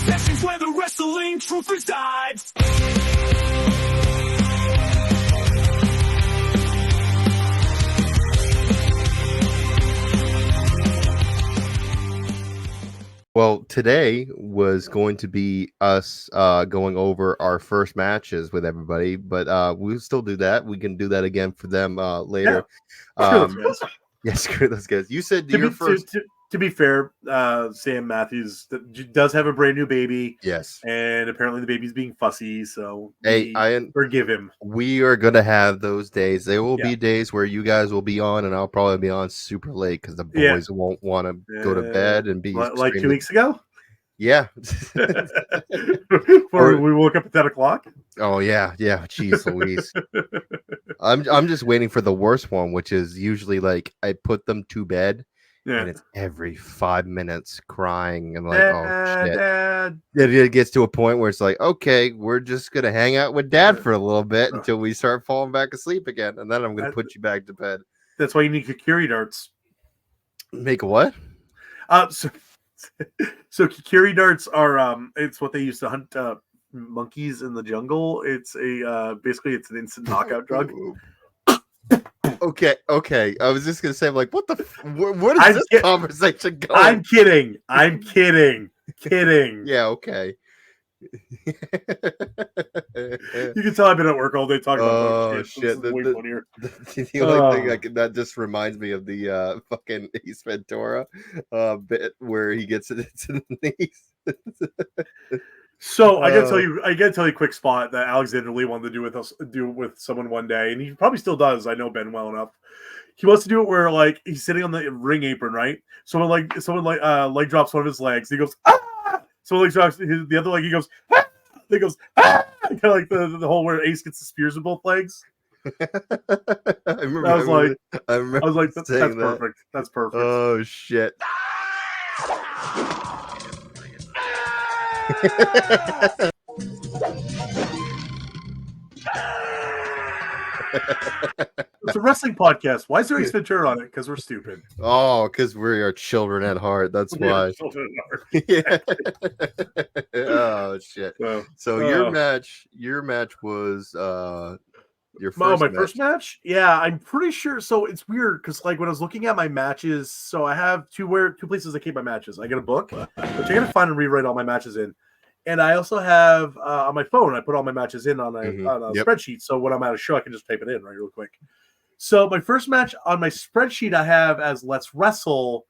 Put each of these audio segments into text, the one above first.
Sessions where the wrestling truth resides. Well, today was going to be us going over our first matches with everybody, but we'll still do that. We can do that again for them later. Yeah. Yes, screw those guys. You said to your be, first. To be fair, Sam Matthews does have a brand new baby. Yes. And apparently the baby's being fussy, so forgive him. We are going to have those days. There will be days where you guys will be on, and I'll probably be on super late because the boys won't want to go to bed and be like 2 weeks ago. Yeah. Or we woke up at 10 o'clock. Oh yeah. Jeez Louise. I'm just waiting for the worst one, which is usually like I put them to bed. Yeah. And it's every 5 minutes crying and like, oh shit. Dad. It gets to a point where it's like, okay, we're just gonna hang out with Dad for a little bit until we start falling back asleep again, and then I'm gonna put you back to bed. That's why you need Kikiri darts. Make a what? So Kikiri darts are it's what they use to hunt monkeys in the jungle. It's a basically it's an instant knockout drug. Okay. I was just gonna say, like, what the? Where is this conversation going? I'm kidding. Yeah. Okay. You can tell I've been at work all day talking about shit. The only thing that just reminds me of the fucking Ace Ventura bit where he gets it into the knees. So I gotta tell you a quick spot that Alexander Lee wanted to do with someone one day, and he probably still does. I know Ben well enough. He wants to do it where like he's sitting on the ring apron, right? Someone leg drops one of his legs. He goes, ah! Someone leg drops the other leg. He goes, ah! He goes, ah! Kind of like the whole where Ace gets the spears in both legs. I was like, that's perfect. That's perfect. Oh shit. It's a wrestling podcast. Why is there Ace Ventura on it? Because we're stupid. Oh, because we are children at heart. That's why. Yeah. Oh shit. So your match was your first match. First match? Yeah, I'm pretty sure. So it's weird because like when I was looking at my matches, so I have two places I keep my matches. I get a book, which I gotta find and rewrite all my matches in. And I also have on my phone, I put all my matches in on a spreadsheet. So when I'm at a show, I can just type it in real quick. So my first match on my spreadsheet I have as Let's Wrestle.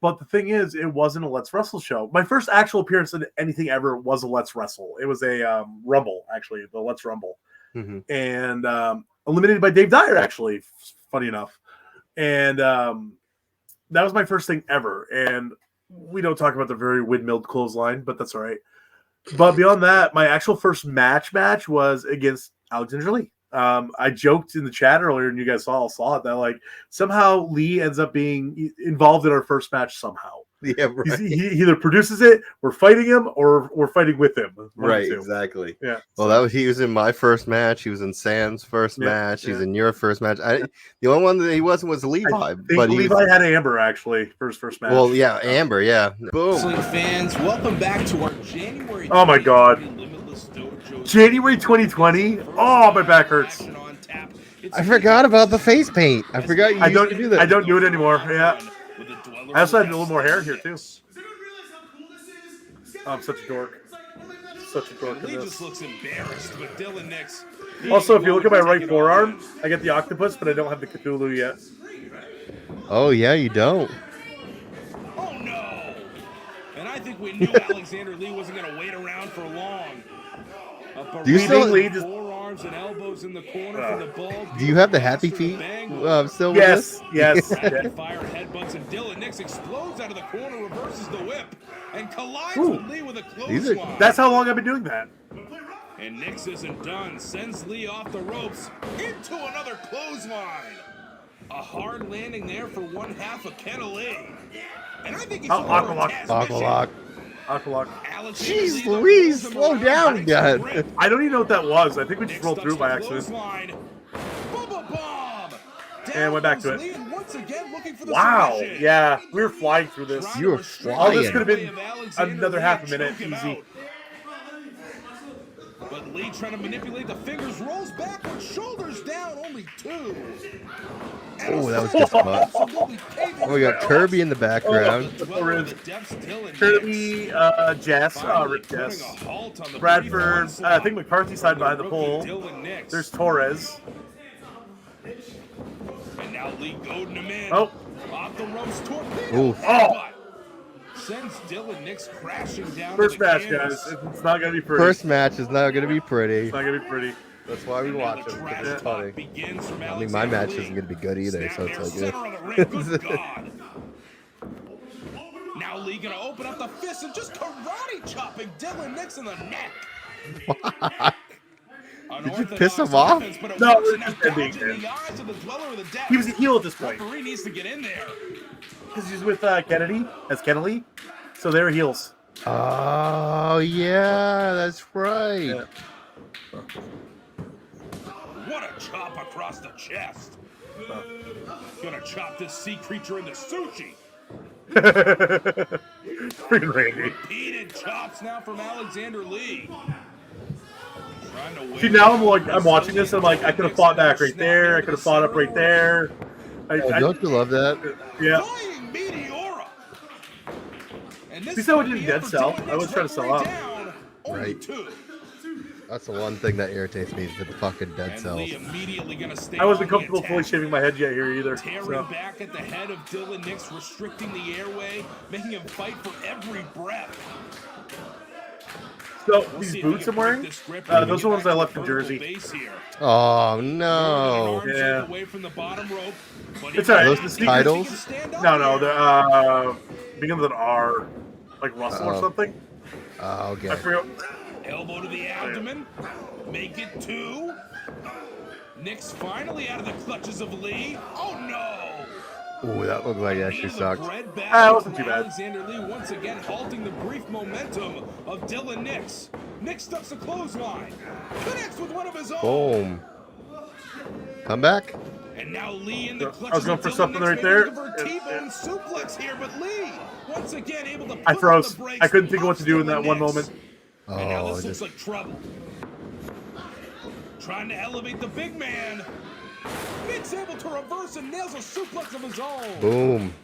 But the thing is, it wasn't a Let's Wrestle show. My first actual appearance in anything ever was a Let's Wrestle. It was a Rumble, actually, the Let's Rumble. Mm-hmm. And eliminated by Dave Dyer, actually, funny enough. And that was my first thing ever. And we don't talk about the very windmilled clothesline, but that's all right. But beyond that, my actual first match was against Alexander Lee. I joked in the chat earlier, and you guys saw it, that like somehow Lee ends up being involved in our first match somehow. Yeah, right. He either produces it, we're fighting him, or we're fighting with him. Right, exactly. Yeah. Well, he was in my first match. He was in Sam's first match. He's in your first match. The only one that he wasn't was Levi. But Levi had Amber actually for his first match. Well, yeah, Amber. Yeah. Boom. Wrestling fans, welcome back to our January. Oh my God. January 2020. Oh, my back hurts. I forgot about the face paint. I forgot you used to do that. I don't do it anymore. Yeah. I also had a little more hair here too. Oh, I'm such a dork. Such a dork in this. Also, if you look at my right forearm, I get the octopus, but I don't have the Cthulhu yet. Oh yeah, you don't. Oh no! And I think we knew Alexander Lee wasn't going to wait around for long. Do you still lead? Forearms and elbows in the corner from the ball. Do you have the happy feet still? Yes. Fire headbutts and Dylan Nix explodes out of the corner, reverses the whip, and collides with Lee with a clothesline. That's how long I've been doing that. And Nix isn't done. Sends Lee off the ropes into another clothesline. A hard landing there for one half of Kenna Lee. And I think he's Aqualock. Jeez Louise, slow down, God. I don't even know what that was. I think we just rolled through by accident. And went back to it. Wow. Yeah, we were flying through this. You were flying. Oh, this could have been another half a minute. Easy. But Lee trying to manipulate the fingers, rolls backward, shoulders down, only 2. Oh, that was good spot. Oh, we got Kirby in the background. Kirby, Jess, Rick Jess, Bradford, I think McCarthy side behind the pole. There's Torres. And now Lee goading him in. Oh. Off the ropes, torpedo. Oh. Sends Dylan Nix crashing down. First match, guys. It's not gonna be pretty. First match is not gonna be pretty. It's not gonna be pretty. That's why we watch them. It's funny. I mean, my match isn't gonna be good either, so it's like good. Now Lee gonna open up the fist and just karate chopping Dylan Nix in the neck. What? Did you piss him off? No, he was a heel at this point. Referee needs to get in there. Because he's with Kennedy as Kennedy, so they were heels. Oh yeah, that's right. Yeah. What a chop across the chest. Gonna chop this sea creature into sushi. Freaking Randy. Repeated chops now from Alexander Lee. See, now I'm watching this. I'm like, I could have fought back right there. I could have fought up right there. Don't you love that? Yeah. At least I didn't dead sell. I was trying to sell out. Right. That's the one thing that irritates me is the fucking dead cells. I wasn't comfortable fully shaving my head yet here either. Tearing back at the head of Dylan Nix, restricting the airway, making him fight for every breath. So these boots I'm wearing, those are ones I left in Jersey. Oh no! Yeah. It's alright. Those titles? No, they're begin with an R, like Russell or something. Oh, okay. I forgot. Elbow to the abdomen. Make it 2. Nix finally out of the clutches of Lee. Oh no! Ooh, that looked like it actually sucked. It wasn't too bad. Alexander Lee once again halting the brief momentum of Dylan Nix. Nix ducks a clothesline. Connects with one of his own. Boom. Come back. And now Lee in the clutches. I was going for something right there. T-bone suplex here, but Lee once again able to. I froze. I couldn't think of what to do in that one moment. And now this looks like trouble. Trying to elevate the big man. Nick's able to reverse and nails a suplex of his own. Boom.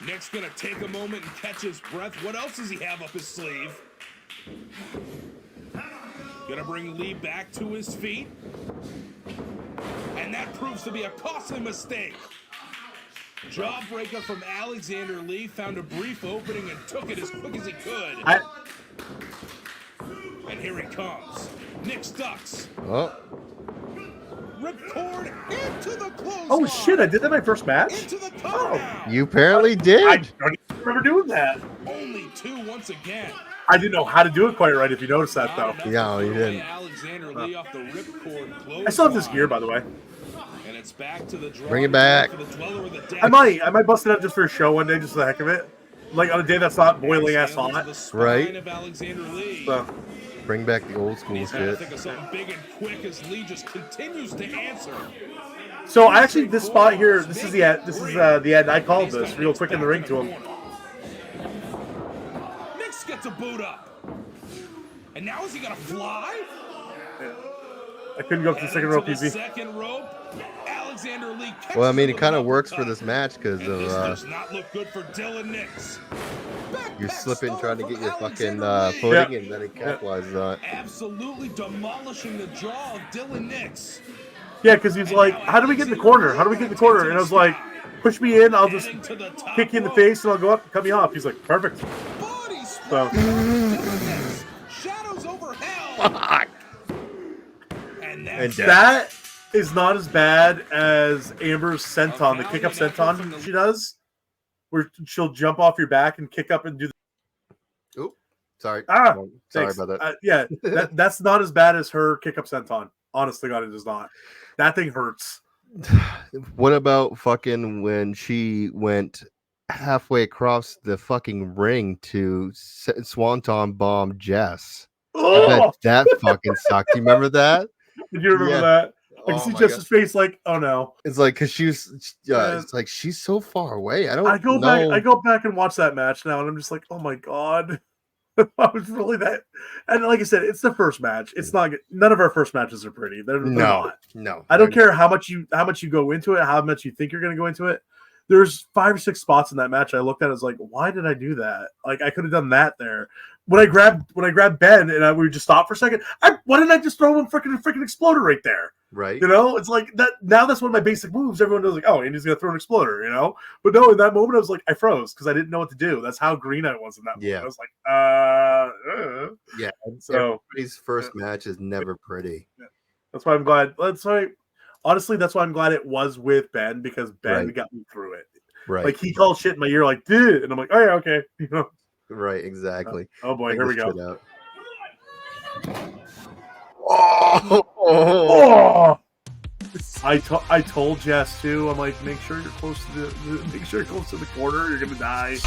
Nick's gonna take a moment and catch his breath. What else does he have up his sleeve? Gonna bring Lee back to his feet. And that proves to be a costly mistake. Jawbreaker from Alexander Lee found a brief opening and took it as quick as he could. And here he comes. Nick ducks. Oh. Ripcord into the clothesline. Oh shit! I did that in my first match. Into the cover now. You apparently did. I don't even remember doing that. Only 2 once again. I didn't know how to do it quite right. If you noticed that though. Yeah, you didn't. Alexander Lee off the ripcord clothesline. I still have this gear, by the way. And it's back to the Bring it back. I might bust it up just for a show one day, just for the heck of it. Like on a day that's not boiling ass hot. Right. So. Bring back the old school shit. Think of something big and quick as Lee just continues to answer. So actually, this spot here, this is the ad I called this real quick in the ring to him. Nix gets a boot up, and now is he gonna fly? I couldn't go up to the second rope easy. Second rope. Alexander Lee. Well, I mean, it kind of works for this match because of does not look good for Dylan Nix. You're slipping, trying to get your fucking footing, and then it capitalizes on it. Absolutely demolishing the jaw of Dylan Nix. Yeah, because he's like, how do we get in the corner? How do we get in the corner? And I was like, push me in, I'll just kick you in the face, and I'll go up and cut me off. He's like, perfect. So. Shadows over hell. Fuck. And that is not as bad as Amber's senton, the kick up senton she does, where she'll jump off your back and kick up and do the. Oop, sorry. Sorry about that. Yeah, that's not as bad as her kick up senton. Honestly, God, it is not. That thing hurts. What about fucking when she went halfway across the fucking ring to Swanton bomb Jess? Oh! I bet that fucking sucked. You remember that? Did you remember that? I can see Jess's face like, oh no. It's like, because it's like she's so far away. I go back and watch that match now, and I'm just like, oh my God. I was really that, and like I said, it's the first match. It's not. None of our first matches are pretty. They're not. No. I don't care how much you go into it, how much you think you're going to go into it. There's 5 or 6 spots in that match I looked at. I was like, why did I do that? Like I could have done that there. When I grabbed Ben and we just stopped for a second, why didn't I just throw him freaking exploder right there? Right. You know, it's like that. Now that's one of my basic moves. Everyone knows, like, oh, Andy's gonna throw an exploder. You know, but no, in that moment I was like, I froze because I didn't know what to do. That's how green I was in that moment. Yeah. I was like, Yeah. So everybody's first match is never pretty. Yeah. That's why I'm glad. Honestly, that's why I'm glad it was with Ben because Ben got me through it. Right. Like he called shit in my ear, like, dude, and I'm like, oh yeah, okay. You know. Right. Exactly. Oh boy, here we go. Oh! I told Jess too. I'm like, make sure you're close to the corner. You're gonna die.